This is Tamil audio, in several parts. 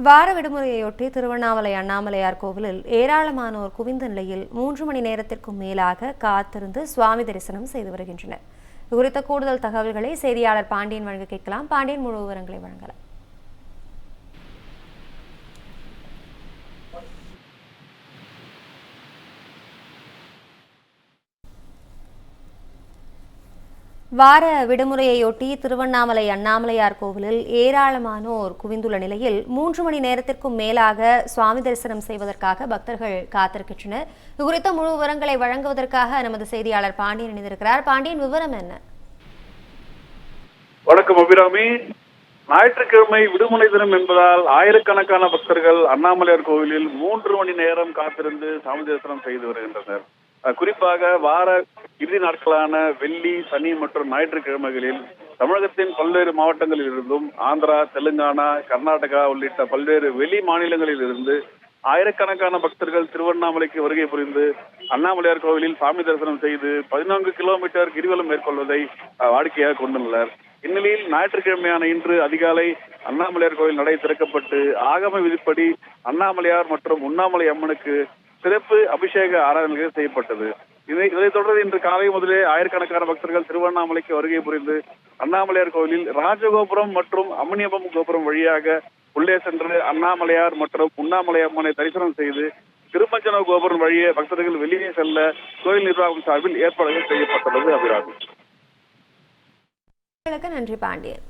வார விடுமுறையொட்டி திருவண்ணாமலை அண்ணாமலையார் கோவிலில் ஏராளமானோர் குவிந்த நிலையில் 3 மணி நேரத்திற்கும் மேலாக காத்திருந்து சுவாமி தரிசனம் செய்து வருகின்றனர். இதுகுறித்த கூடுதல் தகவல்களை செய்தியாளர் பாண்டியன் வழங்க கேட்கலாம். பாண்டியன், முழு விவரங்களை வழங்கலாம். வார விடுமுறையொட்டி திருவண்ணாமலை அண்ணாமலையார் கோவிலில் ஏராளமானோர் குவிந்துள்ள நிலையில் 3 மணி நேரத்திற்கும் மேலாக சுவாமி தரிசனம் செய்வதற்காக பக்தர்கள் காத்திருக்கின்றனர். இது குறித்த முழு விவரங்களை வழங்குவதற்காக நமது செய்தியாளர் பாண்டியன் இணைந்திருக்கிறார். பாண்டியன், விவரம் என்ன? வணக்கம் அபிராமி. ஞாயிற்றுக்கிழமை விடுமுறை தினம் என்பதால் ஆயிரக்கணக்கான பக்தர்கள் அண்ணாமலையார் கோவிலில் 3 மணி நேரம் காத்திருந்து சாமி தரிசனம் செய்து வருகின்றனர். குறிப்பாக வார இறுதி நாட்களான வெள்ளி, சனி மற்றும் ஞாயிற்றுக்கிழமைகளில் தமிழகத்தின் பல்வேறு மாவட்டங்களில் இருந்தும் ஆந்திரா, தெலுங்கானா, கர்நாடகா உள்ளிட்ட பல்வேறு வெளி மாநிலங்களில் இருந்து ஆயிரக்கணக்கான பக்தர்கள் திருவண்ணாமலைக்கு வருகை புரிந்து அண்ணாமலையார் கோவிலில் சாமி தரிசனம் செய்து 14 கிலோமீட்டர் கிரிவலம் மேற்கொள்வதை வாடிக்கையாக கொண்டுள்ளனர். இந்நிலையில் ஞாயிற்றுக்கிழமையான இன்று அதிகாலை அண்ணாமலையார் கோவில் நடை திறக்கப்பட்டு ஆகம விதிப்படி அண்ணாமலையார் மற்றும் உண்ணாமலை அம்மனுக்கு சிறப்பு அபிஷேக ஆராதனைகள் செய்யப்பட்டது. இதைத் தொடர்ந்து இன்று காலை முதலே ஆயிரக்கணக்கான பக்தர்கள் திருவண்ணாமலைக்கு வருகை புரிந்து அண்ணாமலையார் கோவிலில் ராஜகோபுரம் மற்றும் அம்மணியப்பம் கோபுரம் வழியாக உள்ளே சென்று அண்ணாமலையார் மற்றும் உண்ணாமலை அம்மனை தரிசனம் செய்து திருமஞ்சன கோபுரம் வழியே பக்தர்கள் வெளியே செல்ல கோயில் நிர்வாகம் சார்பில் ஏற்பாடுகள் செய்யப்பட்டுள்ளது. அபிராமி, நன்றி பாண்டியன்.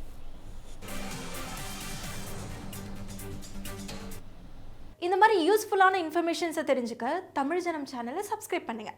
இந்த மாதிரி யூஸ்ஃபுல்லான இன்ஃபர்மேஷன்ஸை தெரிஞ்சுக்க தமிழ் ஜனம் சேனலை சப்ஸ்கிரைப் பண்ணுங்கள்.